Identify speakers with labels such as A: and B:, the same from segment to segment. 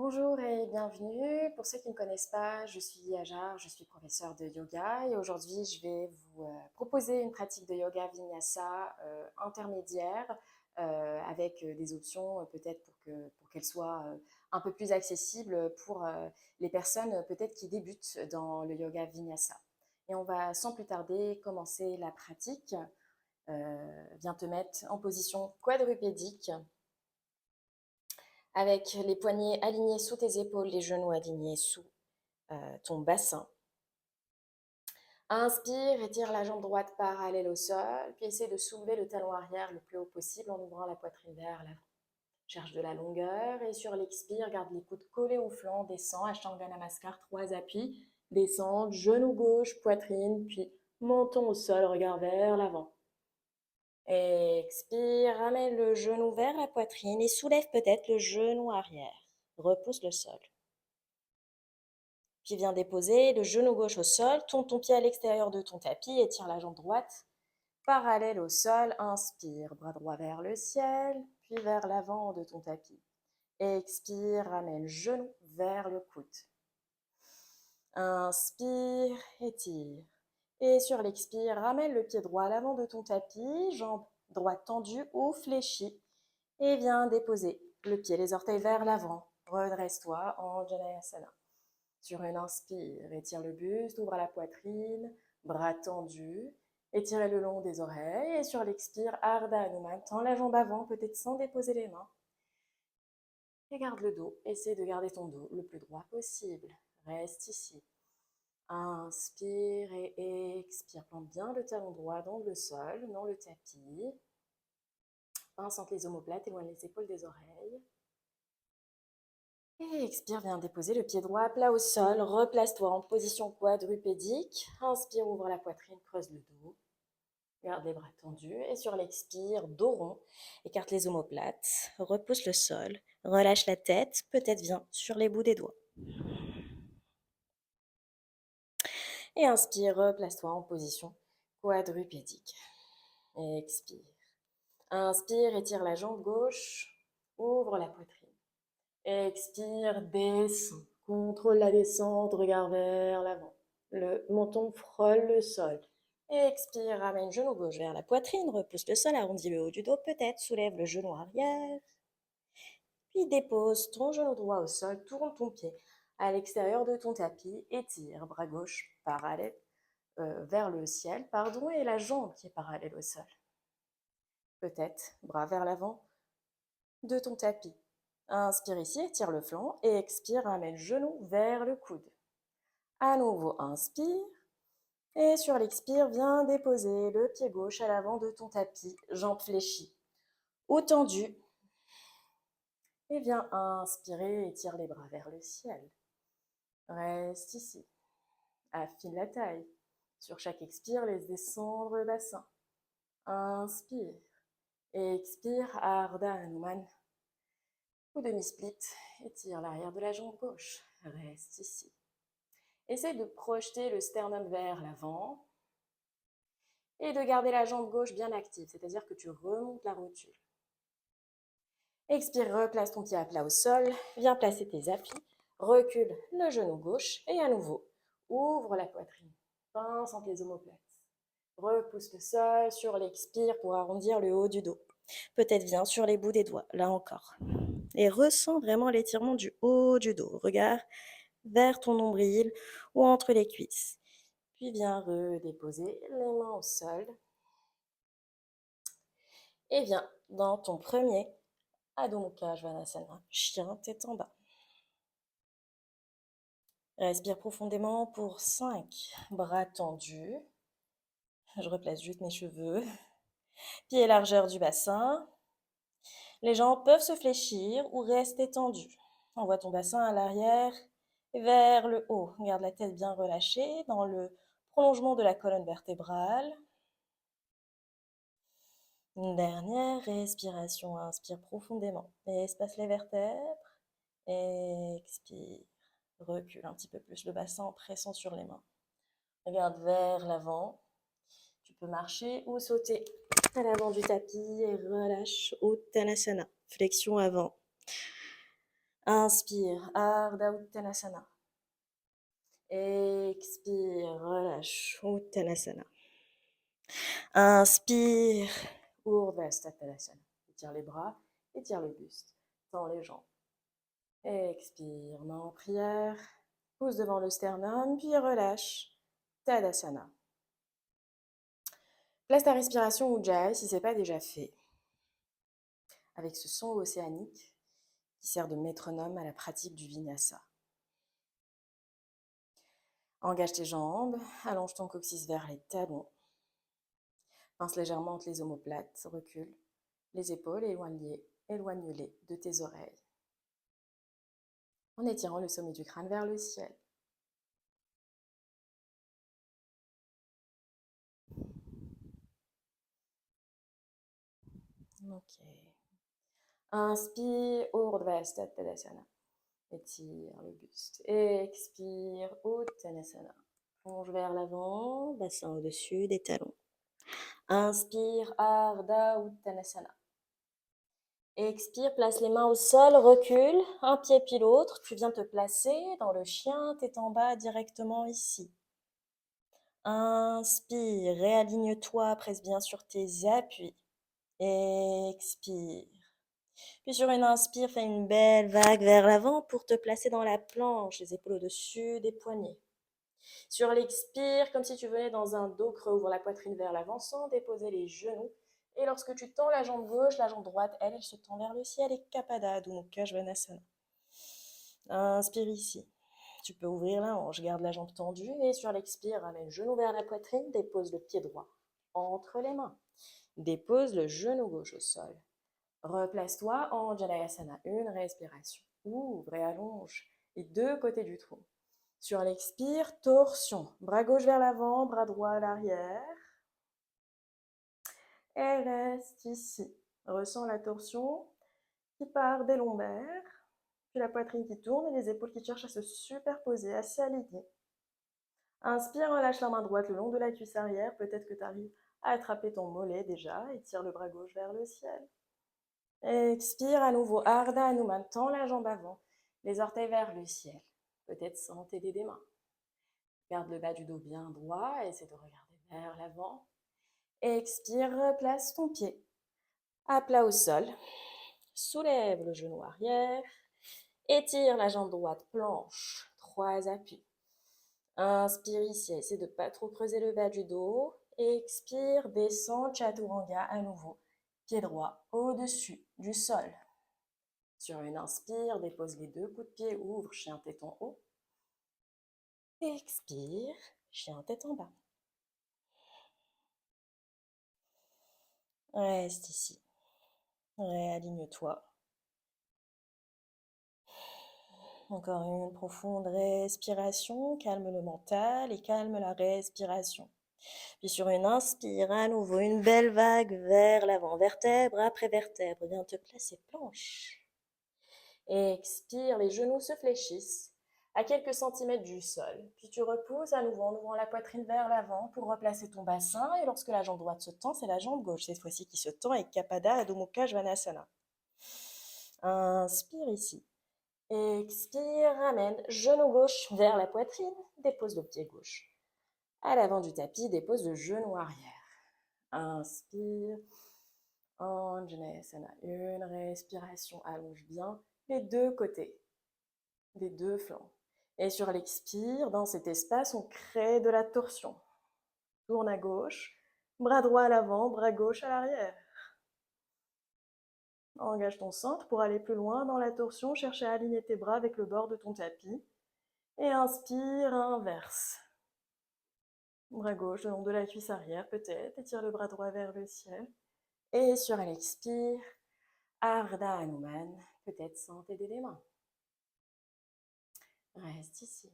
A: Bonjour et bienvenue. Pour ceux qui ne me connaissent pas, je suis Ajar, je suis professeure de yoga et aujourd'hui je vais vous proposer une pratique de yoga vinyasa intermédiaire avec des options peut-être pour qu'elle soit un peu plus accessible pour les personnes peut-être qui débutent dans le yoga vinyasa. Et on va sans plus tarder commencer la pratique. Viens te mettre en position quadrupédique avec les poignets alignés sous tes épaules, les genoux alignés sous ton bassin. Inspire, étire la jambe droite parallèle au sol, puis essaie de soulever le talon arrière le plus haut possible en ouvrant la poitrine vers l'avant. Cherche de la longueur et sur l'expire, garde les coudes collés au flanc, descend, Ashtanga Namaskar, 3 appuis, descend, genou gauche, poitrine, puis menton au sol, regard vers l'avant. Expire, ramène le genou vers la poitrine et soulève peut-être le genou arrière. Repousse le sol. Puis viens déposer le genou gauche au sol, tourne ton pied à l'extérieur de ton tapis, étire la jambe droite parallèle au sol. Inspire, bras droit vers le ciel, puis vers l'avant de ton tapis. Expire, ramène genou vers le coude. Inspire, étire. Et sur l'expire, ramène le pied droit à l'avant de ton tapis, jambe droite tendue ou fléchie. Et viens déposer le pied, les orteils vers l'avant. Redresse-toi en Janayasana. Sur une inspire, étire le buste, ouvre la poitrine, bras tendus, étirez le long des oreilles. Et sur l'expire, Ardha Hanuman, tends la jambe avant, peut-être sans déposer les mains. Et garde le dos, essaie de garder ton dos le plus droit possible. Reste ici. Inspire et expire. Plante bien le talon droit dans le sol, dans le tapis. Sente les omoplates, éloigne les épaules des oreilles. Et expire, viens déposer le pied droit plat au sol. Replace-toi en position quadrupédique. Inspire, ouvre la poitrine, creuse le dos. Garde les bras tendus. Et sur l'expire, dos rond. Écarte les omoplates. Repousse le sol. Relâche la tête. Peut-être viens sur les bouts des doigts. Et inspire, replace-toi en position quadrupédique. Expire. Inspire, étire la jambe gauche. Ouvre la poitrine. Expire, descends. Contrôle la descente, regard vers l'avant. Le menton frôle le sol. Expire, ramène genou gauche vers la poitrine, repousse le sol, arrondis le haut du dos peut-être, soulève le genou arrière. Puis dépose ton genou droit au sol, tourne ton pied à l'extérieur de ton tapis, étire, bras gauche parallèle vers le ciel, et la jambe qui est parallèle au sol. Peut-être, bras vers l'avant de ton tapis. Inspire ici, étire le flanc et expire, ramène le genou vers le coude. À nouveau, inspire et sur l'expire, viens déposer le pied gauche à l'avant de ton tapis, jambe fléchie ou tendue. Et viens inspirer, étire les bras vers le ciel. Reste ici. Affine la taille. Sur chaque expire, laisse descendre le bassin. Inspire. Expire, Ardha Hanuman. Ou demi-split, étire l'arrière de la jambe gauche. Reste ici. Essaye de projeter le sternum vers l'avant et de garder la jambe gauche bien active, c'est-à-dire que tu remontes la rotule. Expire, replace ton pied à plat au sol, viens placer tes appuis, recule le genou gauche et à nouveau, ouvre la poitrine, pince entre les omoplates. Repousse le sol sur l'expire pour arrondir le haut du dos. Peut-être viens sur les bouts des doigts, là encore. Et ressens vraiment l'étirement du haut du dos. Regarde vers ton nombril ou entre les cuisses. Puis viens redéposer les mains au sol. Et viens dans ton premier Adho Mukha Svanasana, chien tête en bas. Respire profondément pour 5 bras tendus. Je replace juste mes cheveux. Pieds largeur du bassin. Les jambes peuvent se fléchir ou rester tendues. Envoie ton bassin à l'arrière et vers le haut. Garde la tête bien relâchée dans le prolongement de la colonne vertébrale. Une dernière respiration. Inspire profondément. Espace les vertèbres. Expire. Recule un petit peu plus le bassin en pressant sur les mains. Regarde vers l'avant. Tu peux marcher ou sauter à l'avant du tapis et relâche Uttanasana. Flexion avant. Inspire, Ardha Uttanasana. Expire, relâche, Uttanasana. Inspire, Urdhva Uttanasana. Étire les bras, étire le buste, tends les jambes. Expire, main en prière, pousse devant le sternum, puis relâche, Tadasana. Place ta respiration Ujjayi si ce n'est pas déjà fait, avec ce son océanique qui sert de métronome à la pratique du vinyasa. Engage tes jambes, allonge ton coccyx vers les talons, pince légèrement entre les omoplates, recule les épaules, éloigne-les de tes oreilles, en étirant le sommet du crâne vers le ciel. Ok. Inspire, Urdhva Uttanasana. Étire le buste. Expire, Uttanasana. Plonge vers l'avant, bassin au-dessus des talons. Inspire, Ardha Uttanasana. Expire, place les mains au sol, recule, un pied puis l'autre. Tu viens te placer dans le chien, tête en bas directement ici. Inspire, réaligne-toi, presse bien sur tes appuis. Expire. Puis sur une inspire, fais une belle vague vers l'avant pour te placer dans la planche, les épaules au-dessus des poignets. Sur l'expire, comme si tu venais dans un dos creux, ouvre la poitrine vers l'avant sans déposer les genoux. Et lorsque tu tends la jambe gauche, la jambe droite, elle se tend vers le ciel et Kapada, Adho Mukha Svanasana. Inspire ici. Tu peux ouvrir la hanche, garde la jambe tendue et sur l'expire, ramène le genou vers la poitrine, dépose le pied droit entre les mains. Dépose le genou gauche au sol. Replace-toi en Janayasana, une respiration. Ouvre et allonge les deux côtés du tronc. Sur l'expire, torsion. Bras gauche vers l'avant, bras droit à l'arrière. Et reste ici. Ressens la torsion qui part des lombaires. Puis la poitrine qui tourne et les épaules qui cherchent à se superposer, à s'aligner. Inspire, relâche la main droite le long de la cuisse arrière. Peut-être que tu arrives à attraper ton mollet déjà et tire le bras gauche vers le ciel. Expire à nouveau, Ardha Hanuman, tends la jambe avant, les orteils vers le ciel, peut-être sans t'aider des mains. Garde le bas du dos bien droit, essaie de regarder vers l'avant. Expire, place ton pied à plat au sol, soulève le genou arrière, étire la jambe droite, planche, 3 appuis. Inspire ici, essaie de ne pas trop creuser le bas du dos. Expire, descends, Chaturanga à nouveau, pied droit au-dessus du sol. Sur une inspire, dépose les deux coups de pied, ouvre, chien tête en haut. Expire, chien tête en bas. Reste ici. Réaligne-toi. Encore une profonde respiration, calme le mental et calme la respiration. Puis sur une inspire, à nouveau une belle vague vers l'avant, vertèbre après vertèbre. Viens te placer planche. Expire, les genoux se fléchissent à quelques centimètres du sol. Puis tu repousses à nouveau en ouvrant la poitrine vers l'avant pour replacer ton bassin. Et lorsque la jambe droite se tend, c'est la jambe gauche cette fois-ci qui se tend avec Kapada, Adho Mukha Svanasana. Inspire ici. Expire, ramène genou gauche vers la poitrine, dépose le pied gauche. À l'avant du tapis, dépose le genou arrière. Inspire, Anjaneyasana. Une respiration, allonge bien les deux côtés, les deux flancs. Et sur l'expire, dans cet espace, on crée de la torsion. Tourne à gauche, bras droit à l'avant, bras gauche à l'arrière. Engage ton centre pour aller plus loin dans la torsion, cherche à aligner tes bras avec le bord de ton tapis. Et inspire, inverse. Bras gauche le long de la cuisse arrière peut-être, étire le bras droit vers le ciel. Et sur l'expire, Ardha Hanuman, peut-être sans t'aider les mains. Reste ici.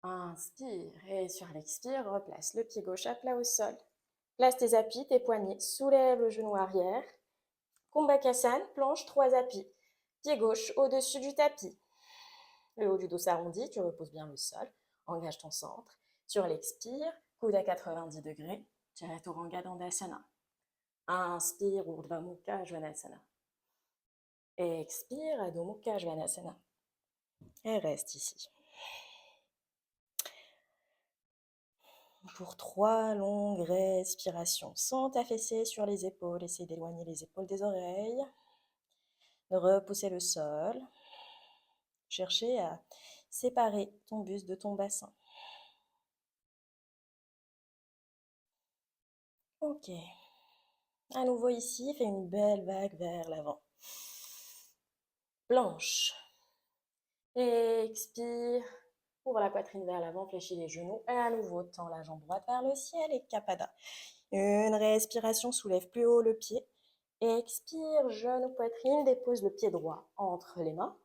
A: Inspire et sur l'expire, replace le pied gauche à plat au sol. Place tes appuis, tes poignets, soulève le genou arrière. Kumbhakasana, planche, 3 appuis. Pied gauche au-dessus du tapis. Le haut du dos s'arrondit, tu reposes bien le sol. Engage ton centre. Sur l'expire, coude à 90 degrés. Chaturanga Dandasana. Inspire, Urdhva Mukha Svanasana. Expire, Adho Mukha Svanasana. Et reste ici. Pour 3 longues respirations, sans t'affaisser sur les épaules, essaye d'éloigner les épaules des oreilles, de repousser le sol, chercher à séparer ton buste de ton bassin. Ok. À nouveau ici, fais une belle vague vers l'avant. Planche. Expire. Ouvre la poitrine vers l'avant, fléchis les genoux. Et à nouveau, tends la jambe droite vers le ciel et Kapada. Une respiration, soulève plus haut le pied. Expire, genou, poitrine, dépose le pied droit entre les mains.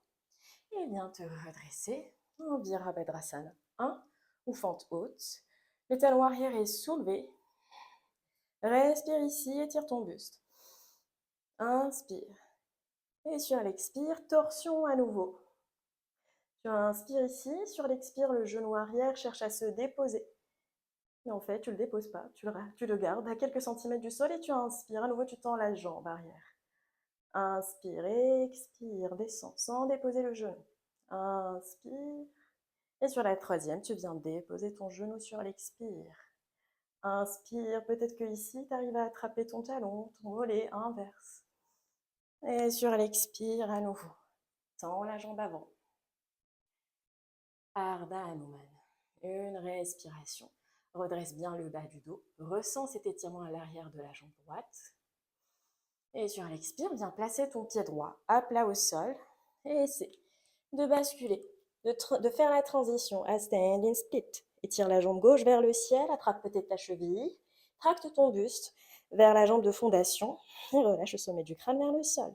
A: Et viens te redresser en Virabhadrasana 1 ou fente haute. Le talon arrière est soulevé. Respire ici, étire ton buste. Inspire. Et sur l'expire, torsion à nouveau. Tu inspires ici, sur l'expire, le genou arrière cherche à se déposer. Mais en fait, tu ne le déposes pas, tu le gardes à quelques centimètres du sol et tu inspires. À nouveau, tu tends la jambe arrière. Inspire, expire, descends sans déposer le genou. Inspire. Et sur la troisième, tu viens déposer ton genou sur l'expire. Inspire, peut-être que ici, tu arrives à attraper ton talon, ton mollet, inverse. Et sur l'expire, à nouveau, tends la jambe avant. Ardha Hanuman. Une respiration. Redresse bien le bas du dos. Ressens cet étirement à l'arrière de la jambe droite. Et sur l'expire, viens placer ton pied droit à plat au sol. Et essaie de basculer, de faire la transition à standing split. Étire la jambe gauche vers le ciel, attrape peut-être ta cheville. Tracte ton buste vers la jambe de fondation. Et relâche le sommet du crâne vers le sol.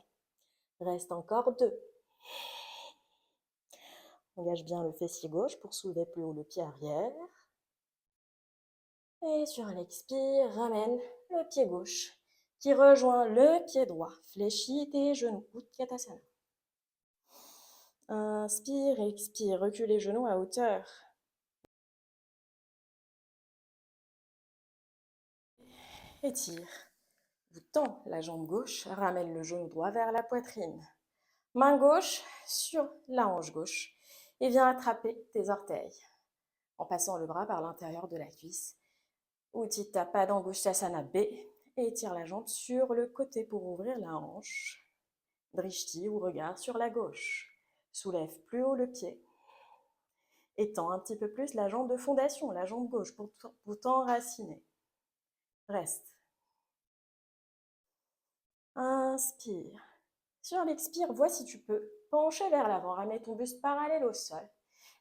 A: Reste encore 2. Engage bien le fessier gauche pour soulever plus haut le pied arrière. Et sur l'expire, ramène le pied gauche qui rejoint le pied droit. Fléchis tes genoux, Utkatasana. Inspire, expire, recule les genoux à hauteur. Étire. Vous tends la jambe gauche, ramène le genou droit vers la poitrine. Main gauche sur la hanche gauche et viens attraper tes orteils en passant le bras par l'intérieur de la cuisse. Utthita Padangusthasana B et étire la jambe sur le côté pour ouvrir la hanche. Drishti ou regard sur la gauche. Soulève plus haut le pied. Étends un petit peu plus la jambe de fondation, la jambe gauche pour t'enraciner. Reste. Inspire. Sur l'expire, vois si tu peux pencher vers l'avant, ramène ton buste parallèle au sol.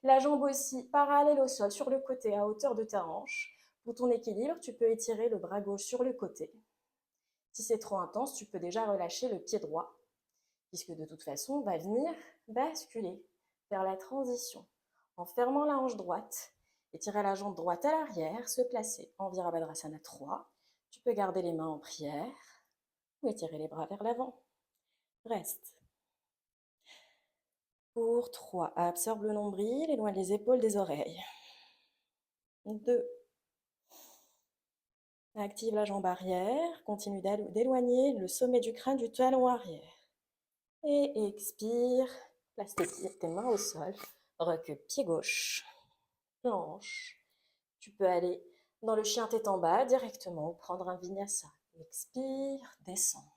A: La jambe aussi parallèle au sol sur le côté à hauteur de ta hanche. Pour ton équilibre, tu peux étirer le bras gauche sur le côté. Si c'est trop intense, tu peux déjà relâcher le pied droit, puisque de toute façon, on va venir basculer vers la transition en fermant la hanche droite, étirer la jambe droite à l'arrière, se placer en Virabhadrasana 3. Tu peux garder les mains en prière ou étirer les bras vers l'avant. Reste. Pour 3, absorbe le nombril, éloigne les épaules des oreilles. 2. Active la jambe arrière, continue d'éloigner le sommet du crâne du talon arrière. Et expire, place tes mains au sol, recule pied gauche, planche. Tu peux aller dans le chien tête en bas directement ou prendre un vinyasa. Expire, descends.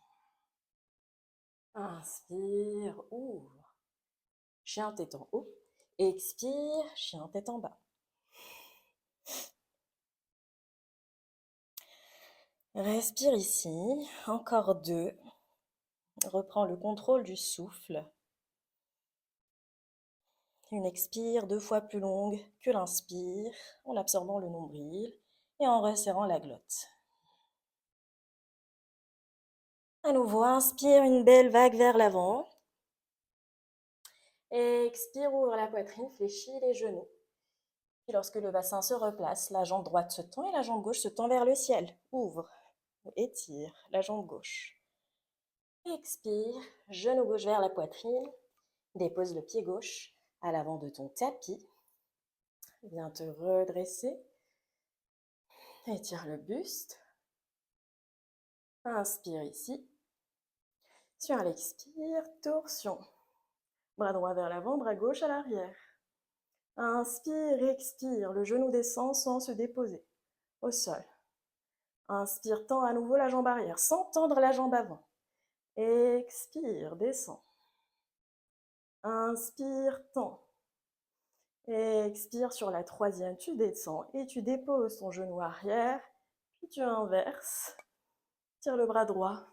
A: Inspire, ouvre. Chien tête en haut. Expire, chien tête en bas. Respire ici, encore 2. Reprends le contrôle du souffle. Une expire 2 fois plus longue que l'inspire, en absorbant le nombril et en resserrant la glotte. À nouveau, inspire une belle vague vers l'avant. Expire, ouvre la poitrine, fléchis les genoux. Puis lorsque le bassin se replace, la jambe droite se tend et la jambe gauche se tend vers le ciel. Ouvre, étire la jambe gauche. Expire, genou gauche vers la poitrine. Dépose le pied gauche à l'avant de ton tapis. Viens te redresser. Étire le buste. Inspire ici. Sur l'expire, torsion. Bras droit vers l'avant, bras gauche à l'arrière. Inspire, expire, le genou descend sans se déposer au sol. Inspire, tends à nouveau la jambe arrière sans tendre la jambe avant. Expire, descend. Inspire, tends. Expire sur la troisième, tu descends et tu déposes ton genou arrière, puis tu inverses. Tire le bras droit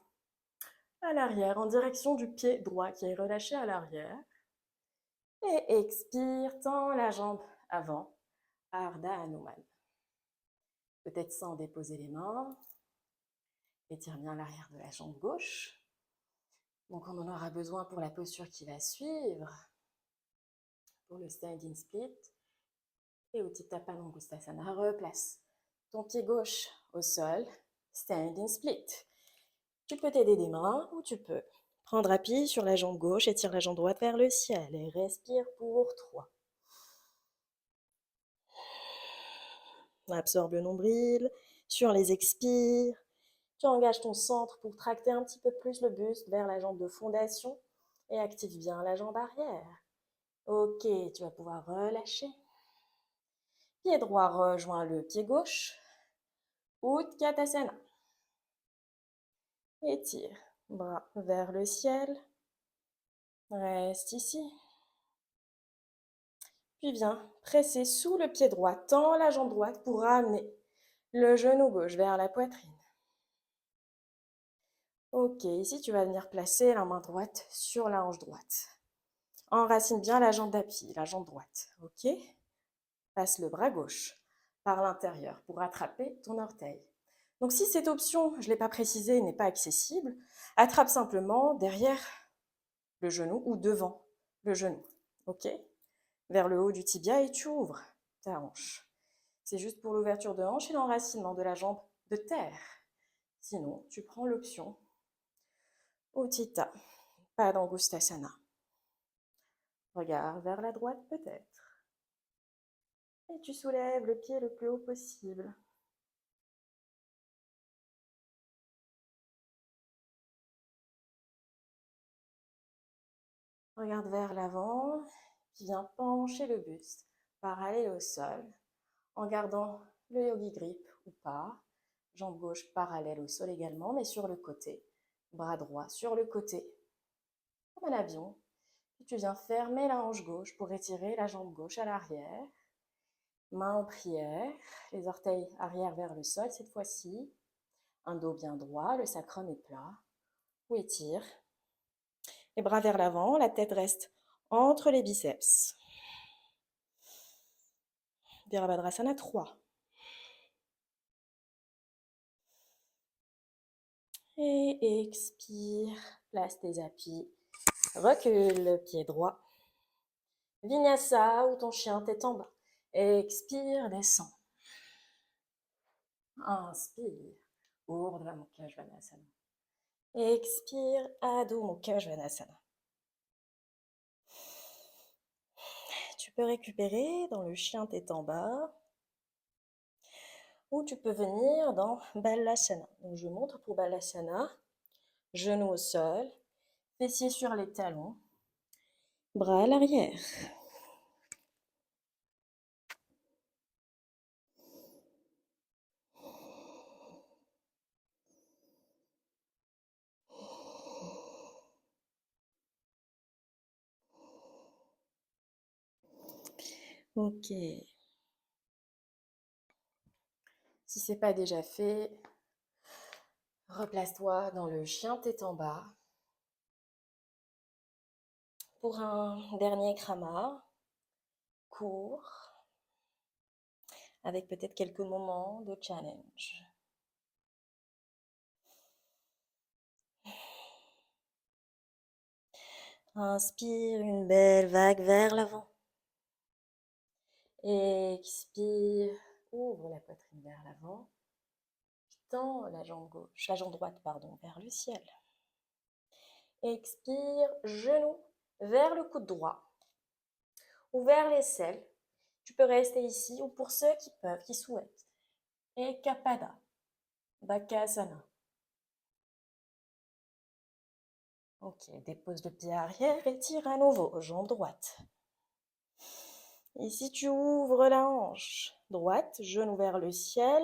A: à l'arrière en direction du pied droit qui est relâché à l'arrière. Et expire, tends la jambe avant, Ardha Hanuman. Peut-être sans déposer les mains. Étire bien l'arrière de la jambe gauche. Donc on en aura besoin pour la posture qui va suivre, pour le standing split. Et Utthita Padangusthasana, replace ton pied gauche au sol, standing split. Tu peux t'aider des mains ou tu peux prendre appui sur la jambe gauche et tire la jambe droite vers le ciel et respire pour 3. Absorbe le nombril sur les expires. Tu engages ton centre pour tracter un petit peu plus le buste vers la jambe de fondation et active bien la jambe arrière. Ok, tu vas pouvoir relâcher. Pied droit rejoint le pied gauche. Utkatasana. Étire. Bras vers le ciel. Reste ici. Puis viens presser sous le pied droit. Tends la jambe droite pour ramener le genou gauche vers la poitrine. Ok, ici tu vas venir placer la main droite sur la hanche droite. Enracine bien la jambe d'appui, la jambe droite. Ok? Passe le bras gauche par l'intérieur pour attraper ton orteil. Donc si cette option, je ne l'ai pas précisé, n'est pas accessible, attrape simplement derrière le genou ou devant le genou. Ok? Vers le haut du tibia et tu ouvres ta hanche. C'est juste pour l'ouverture de hanche et l'enracinement de la jambe de terre. Sinon, tu prends l'option Utthita Padangusthasana. Regarde vers la droite peut-être. Et tu soulèves le pied le plus haut possible. Regarde vers l'avant, puis viens pencher le buste, parallèle au sol, en gardant le yogi grip ou pas. Jambe gauche parallèle au sol également, mais sur le côté. Bras droit sur le côté, comme un avion. Puis tu viens fermer la hanche gauche pour étirer la jambe gauche à l'arrière. Main en prière, les orteils arrière vers le sol cette fois-ci. Un dos bien droit, le sacrum est plat. Ou étire. Les bras vers l'avant, la tête reste entre les biceps. Virabhadrasana 3. Et expire, place tes appuis. Recule le pied droit. Vinyasa ou ton chien tête en bas. Expire, descend. Inspire, Urdhva Mukha Svanasana. Expire, Adho Mukha Svanasana. Tu peux récupérer dans le chien tête en bas ou tu peux venir dans Balasana. Donc je montre pour Balasana. Genoux au sol, fessiers sur les talons, bras à l'arrière. Ok. Si ce n'est pas déjà fait, replace-toi dans le chien tête en bas pour un dernier krama court avec peut-être quelques moments de challenge. Inspire une belle vague vers l'avant. Expire, ouvre la poitrine vers l'avant. Tends la jambe gauche, la jambe droite, pardon, vers le ciel. Expire, genou vers le coude droit ou vers l'aisselle. Tu peux rester ici ou pour ceux qui peuvent, qui souhaitent. Ekapada, Bakasana. Ok, dépose le pied arrière et tire à nouveau, jambe droite. Ici, tu ouvres la hanche droite, genou vers le ciel.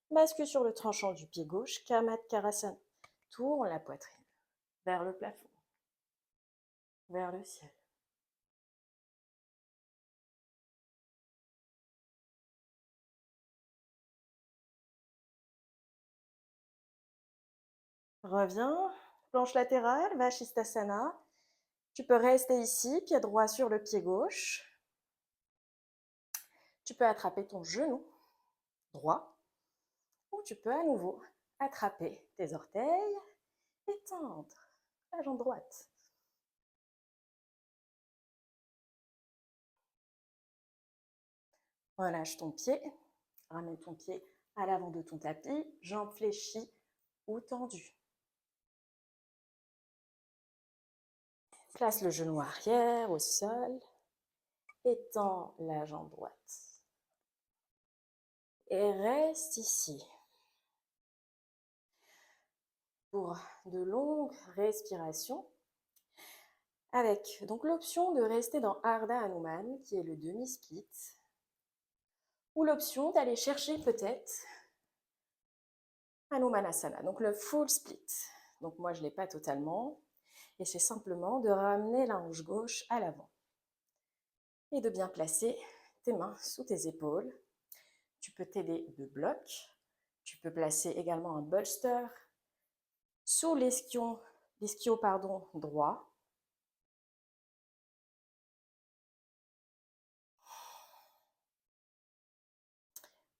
A: Bascule sur le tranchant du pied gauche, Kamatkarasana. Tourne la poitrine vers le plafond, vers le ciel. Reviens, planche latérale, Vashisthasana. Tu peux rester ici, pied droit sur le pied gauche. Tu peux attraper ton genou droit ou tu peux à nouveau attraper tes orteils et tendre la jambe droite. Relâche ton pied, ramène ton pied à l'avant de ton tapis, jambes fléchies ou tendues. Place le genou arrière au sol, étends la jambe droite. Et reste ici. Pour de longues respirations, avec donc l'option de rester dans Ardha Hanuman, qui est le demi-split, ou l'option d'aller chercher peut-être Hanumanasana, donc le full split. Donc moi, je ne l'ai pas totalement, et c'est simplement de ramener la hanche gauche à l'avant et de bien placer tes mains sous tes épaules. Tu peux t'aider de blocs, tu peux placer également un bolster sous l'ischio droit.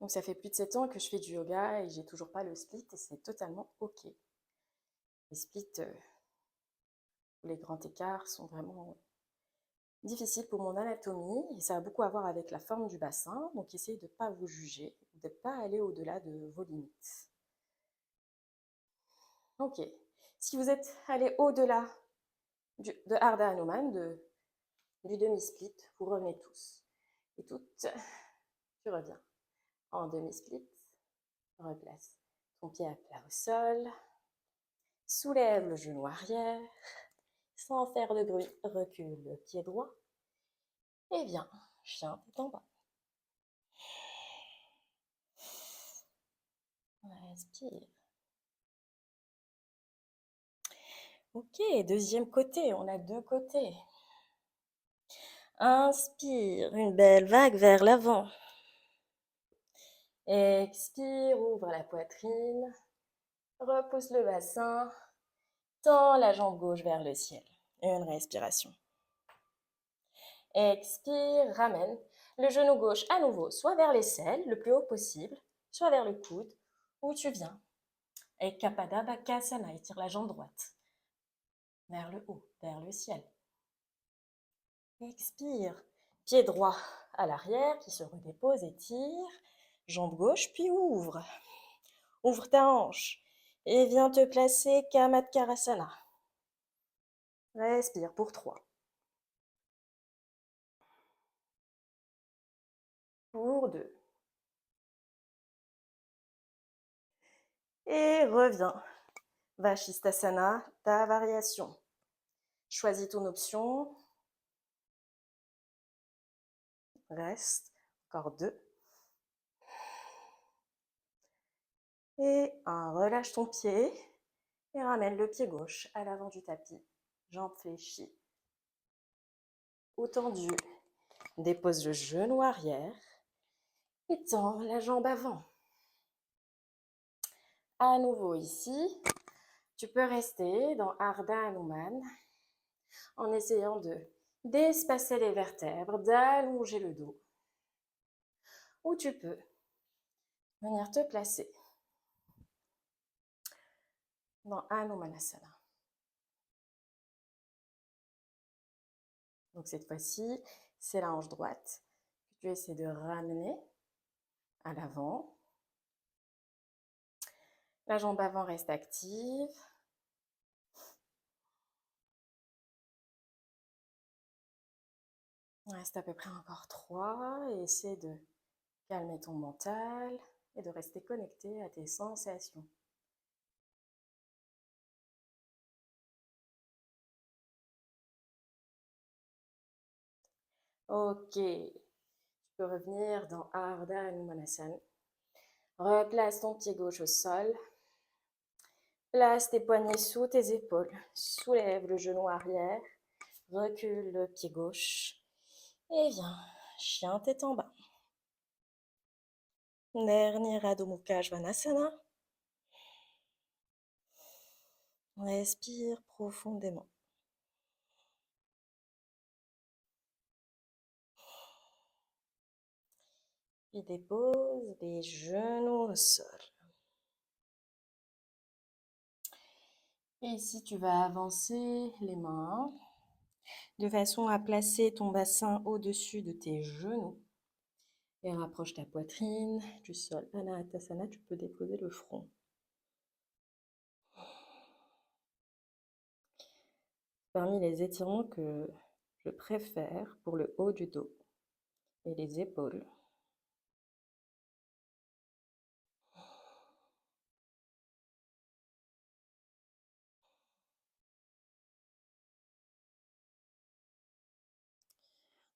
A: Donc ça fait plus de 7 ans que je fais du yoga et j'ai toujours pas le split et c'est totalement ok. Les splits, les grands écarts sont vraiment difficiles pour mon anatomie et ça a beaucoup à voir avec la forme du bassin. Donc essayez de ne pas vous juger, de ne pas aller au-delà de vos limites. Ok. Si vous êtes allé au-delà de Ardha Hanuman, du demi-split, vous revenez tous et toutes. Tu reviens en demi-split. Replace ton pied à plat au sol. Soulève le genou arrière. Sans faire de bruit, recule le pied droit. Et viens, chien tête en bas. Respire. Ok, deuxième côté, on a deux côtés. Inspire, une belle vague vers l'avant. Expire, ouvre la poitrine. Repousse le bassin. Tends la jambe gauche vers le ciel. Une respiration. Expire, ramène le genou gauche à nouveau, soit vers l'aisselle, le plus haut possible, soit vers le coude, où tu viens. Et Kapada Bakasana, étire la jambe droite vers le haut, vers le ciel. Expire, pied droit à l'arrière qui se redépose, étire, jambe gauche, puis ouvre. Ouvre ta hanche et viens te placer Kamatkarasana. Respire pour 3. Pour 2. Et reviens. Vashisthasana, ta variation. Choisis ton option. Reste. Encore 2. Et 1. Relâche ton pied et ramène le pied gauche à l'avant du tapis. Jambes fléchies ou tendues. Dépose le genou arrière et tends la jambe avant. À nouveau ici, tu peux rester dans Ardha Hanuman en essayant d'espacer les vertèbres, d'allonger le dos. Ou tu peux venir te placer dans Hanumanasana. Donc cette fois-ci, c'est la hanche droite que tu essaies de ramener à l'avant. La jambe avant reste active. Il reste à peu près encore 3. Et essaie de calmer ton mental et de rester connecté à tes sensations. Ok. Tu peux revenir dans Ardha Hanumanasana. Replace ton pied gauche au sol. Place tes poignets sous tes épaules. Soulève le genou arrière. Recule le pied gauche. Et viens, chien tête en bas. Dernier Adho Mukha Svanasana. Respire profondément. Puis dépose les genoux au sol. Et ici, tu vas avancer les mains de façon à placer ton bassin au-dessus de tes genoux. Et rapproche ta poitrine du sol. Anahatasana, tu peux déposer le front. Parmi les étirements que je préfère pour le haut du dos et les épaules.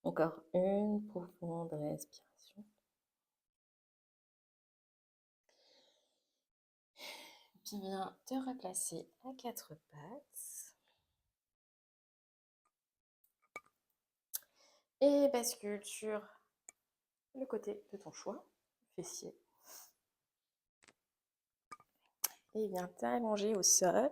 A: Encore une profonde respiration. Puis viens te replacer à quatre pattes. Et bascule sur le côté de ton choix, fessier. Et viens t'allonger au sol.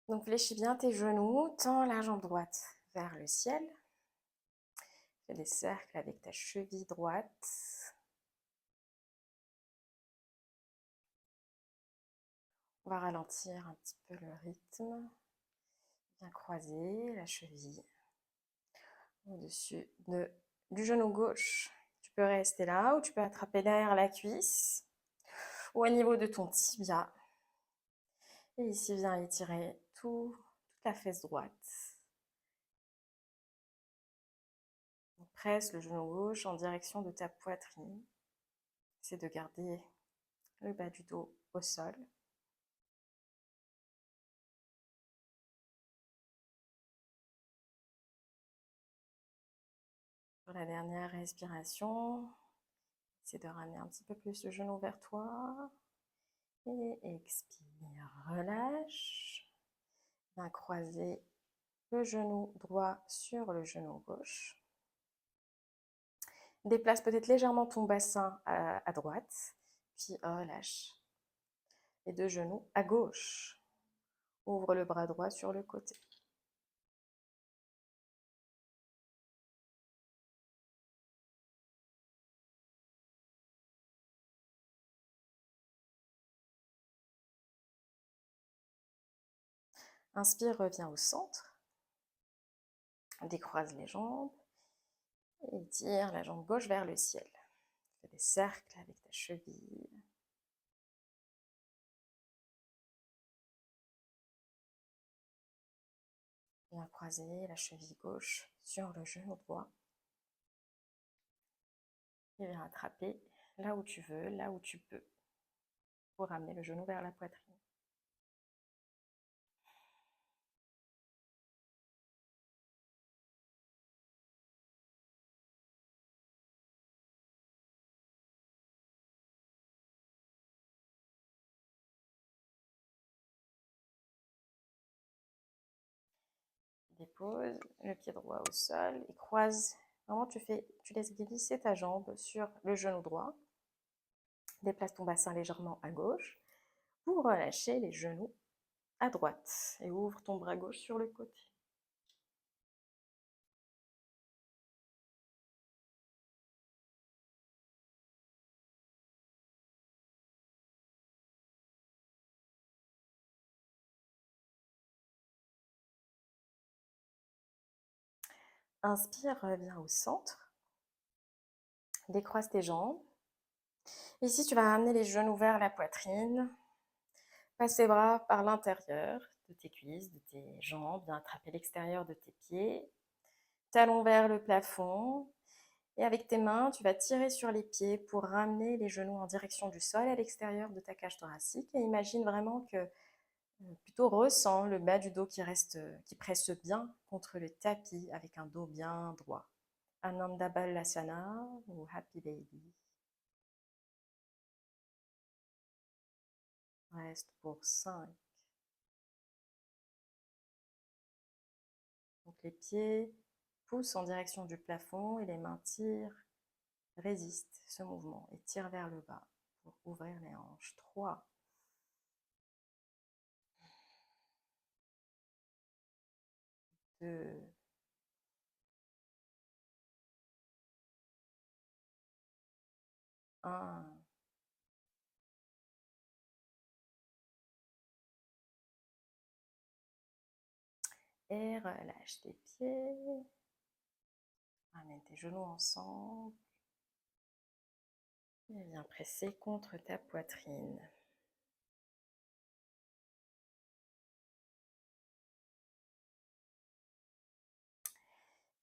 A: Donc fléchis bien tes genoux, tends la jambe droite vers le ciel. Fais des cercles avec ta cheville droite. On va ralentir un petit peu le rythme. Bien croiser la cheville au-dessus du genou gauche. Tu peux rester là ou tu peux attraper derrière la cuisse ou au niveau de ton tibia. Et ici, viens étirer toute la fesse droite. On presse le genou gauche en direction de ta poitrine. Essaie de garder le bas du dos au sol. Pour la dernière respiration, essaie de ramener un petit peu plus le genou vers toi. Et expire, relâche. Viens croiser le genou droit sur le genou gauche. Déplace peut-être légèrement ton bassin à droite, puis relâche. Les deux genoux à gauche. Ouvre le bras droit sur le côté. Inspire, reviens au centre. Décroise les jambes. Et tire la jambe gauche vers le ciel. Fais des cercles avec ta cheville. Viens croiser la cheville gauche sur le genou droit. Et viens attraper là où tu veux, là où tu peux, pour ramener le genou vers la poitrine. Dépose le pied droit au sol et croise. Vraiment, tu laisses glisser ta jambe sur le genou droit. Déplace ton bassin légèrement à gauche pour relâcher les genoux à droite et ouvre ton bras gauche sur le côté. Inspire, reviens au centre. Décroise tes jambes. Ici, tu vas ramener les genoux vers la poitrine. Passe tes bras par l'intérieur de tes cuisses, de tes jambes. Viens attraper l'extérieur de tes pieds. Talons vers le plafond. Et avec tes mains, tu vas tirer sur les pieds pour ramener les genoux en direction du sol à l'extérieur de ta cage thoracique. Et imagine vraiment que plutôt ressens le bas du dos qui presse bien contre le tapis avec un dos bien droit. Ananda Balasana ou Happy Baby. Reste pour 5. Donc les pieds poussent en direction du plafond et les mains tirent, résistent ce mouvement et tirent vers le bas pour ouvrir les hanches. 3, 2, 1. Et relâche tes pieds. Ramène tes genoux ensemble. Et viens presser contre ta poitrine.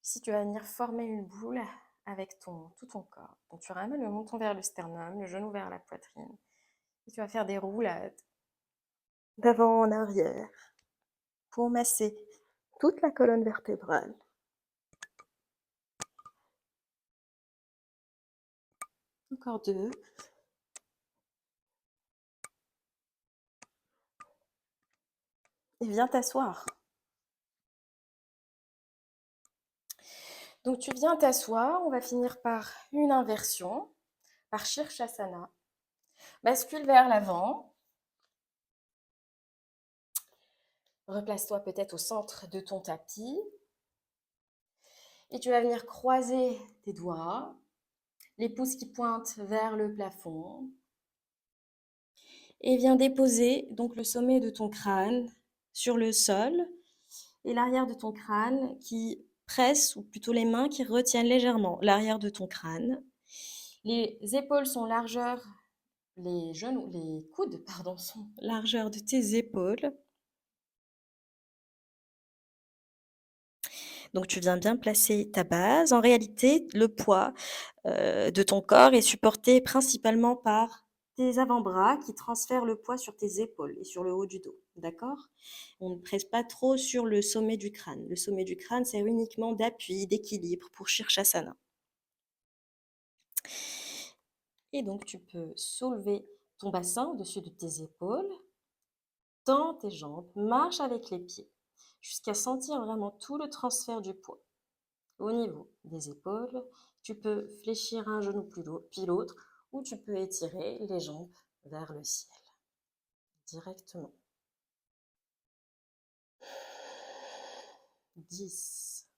A: Ici, tu vas venir former une boule avec tout ton corps. Donc, tu ramènes le menton vers le sternum, le genou vers la poitrine. Et tu vas faire des roulades d'avant en arrière pour masser toute la colonne vertébrale. Encore 2. Et viens t'asseoir. Donc, tu viens t'asseoir. On va finir par une inversion, par Shirshasana. Bascule vers l'avant. Replace-toi peut-être au centre de ton tapis. Et tu vas venir croiser tes doigts, les pouces qui pointent vers le plafond. Et viens déposer donc le sommet de ton crâne sur le sol et l'arrière de ton crâne qui presse, ou plutôt les mains qui retiennent légèrement l'arrière de ton crâne. Les épaules sont largeur, les coudes sont largeur de tes épaules. Donc tu viens bien placer ta base. En réalité, le poids de ton corps est supporté principalement par tes avant-bras qui transfèrent le poids sur tes épaules et sur le haut du dos. D'accord? On ne presse pas trop sur le sommet du crâne. Le sommet du crâne sert uniquement d'appui, d'équilibre pour Shirshasana. Et donc tu peux soulever ton bassin au-dessus de tes épaules, tends tes jambes, marche avec les pieds jusqu'à sentir vraiment tout le transfert du poids. Au niveau des épaules, tu peux fléchir un genou puis l'autre, ou tu peux étirer les jambes vers le ciel directement. 10.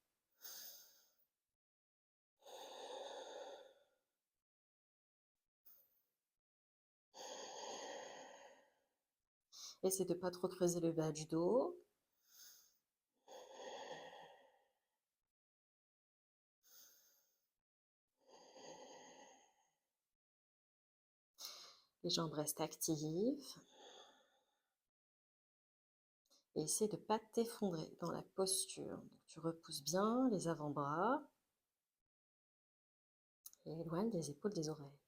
A: Essaie de ne pas trop creuser le bas du dos. Les jambes restent actives. Et essaie de ne pas t'effondrer dans la posture. Donc, tu repousses bien les avant-bras et éloigne les épaules des oreilles.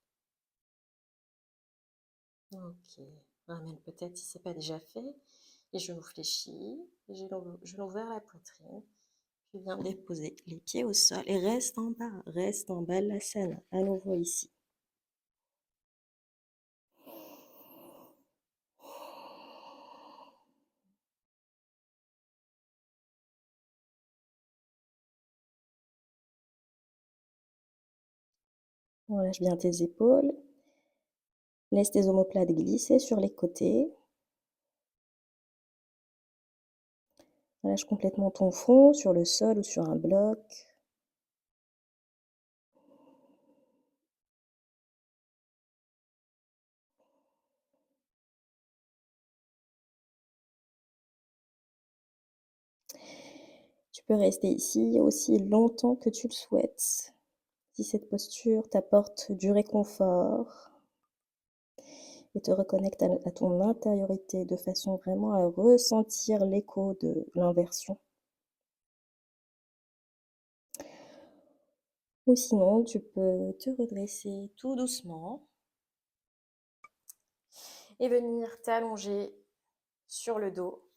A: Ok. Ramène peut-être, si ce n'est pas déjà fait, les genoux fléchis, les genoux vers la poitrine. Tu viens déposer les pieds au sol et reste en bas de la scène, à nouveau ici. Relâche bien tes épaules. Laisse tes omoplates glisser sur les côtés. Relâche complètement ton front sur le sol ou sur un bloc. Tu peux rester ici aussi longtemps que tu le souhaites. Si cette posture t'apporte du réconfort et te reconnecte à ton intériorité de façon vraiment à ressentir l'écho de l'inversion. Ou sinon, tu peux te redresser tout doucement et venir t'allonger sur le dos.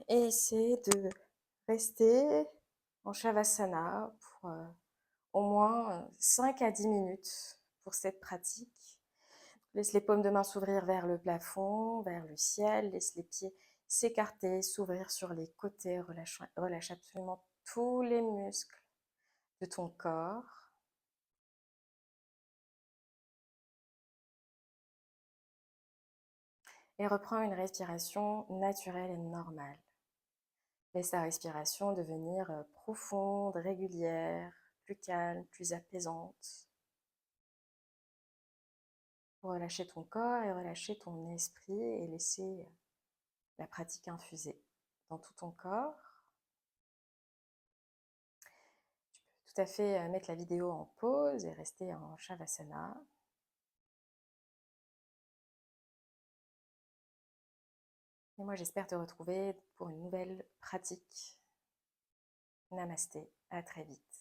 A: Et essayer de rester en Shavasana pour au moins 5 à 10 minutes pour cette pratique. Laisse les paumes de main s'ouvrir vers le plafond, vers le ciel. Laisse les pieds s'écarter, s'ouvrir sur les côtés. Relâche absolument tous les muscles de ton corps. Et reprends une respiration naturelle et normale. Laisse ta respiration devenir profonde, régulière, plus calme, plus apaisante. Pour relâcher ton corps et relâcher ton esprit et laisser la pratique infuser dans tout ton corps. Tu peux tout à fait mettre la vidéo en pause et rester en Shavasana. Et moi, j'espère te retrouver pour une nouvelle pratique. Namasté, à très vite.